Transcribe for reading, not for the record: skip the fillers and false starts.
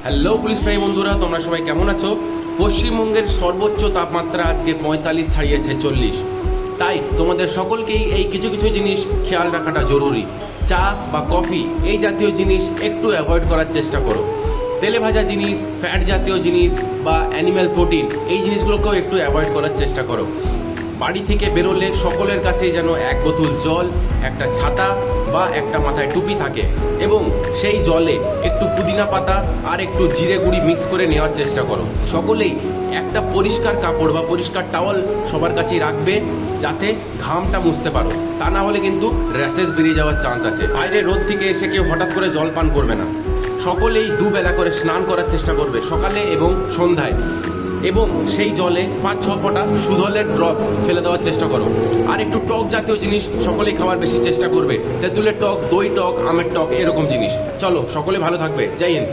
Hello police প্রায় বন্ধুরা, তোমরা সবাই কেমন আছো? পশ্চিমবঙ্গের সর্বোচ্চ তাপমাত্রা আজকে 45 ছাড়িয়েছে 40। তাই তোমাদের সকলকেই এই কিছু কিছু জিনিস খেয়াল রাখাটা জরুরি। চা বা কফি এই জাতীয় জিনিস একটু অ্যাভয়েড করার চেষ্টা করো। তেলে ভাজা জিনিস, ফ্যাট জাতীয় জিনিস বা অ্যানিম্যাল প্রোটিন এই জিনিসগুলোকেও একটু অ্যাভয়েড করার চেষ্টা করো। বাড়ি থেকে বেরোলে সকলের কাছেই যেন এক বোতল জল, একটা ছাতা বা একটা মাথায় টুপি থাকে এবং সেই জলে একটু পুদিনা পাতা আর একটু জিরে গুঁড়ি মিক্স করে নেওয়ার চেষ্টা করো। সকলেই একটা পরিষ্কার কাপড় বা পরিষ্কার টাওয়াল সবার কাছেই রাখবে, যাতে ঘামটা মুছতে পারো। তা না হলে কিন্তু র্যাশেস বেরিয়ে যাওয়ার চান্স আছে। বাইরে রোদ থেকে এসে কেউ হঠাৎ করে জল পান করবে না। সকলেই দুবেলা করে স্নান করার চেষ্টা করবে, সকালে এবং সন্ধ্যায়, এবং সেই জলে 5-6 ফোঁটা সুধলের ড্রপ ফেলে দেওয়ার চেষ্টা করো। আর একটু টক জাতীয় জিনিস সকলেই খাওয়ার বেশি চেষ্টা করবে, তেঁতুলের টক, দই টক, আমের টক, এরকম জিনিস। চলো, সকলে ভালো থাকবে। জয় হিন্দ।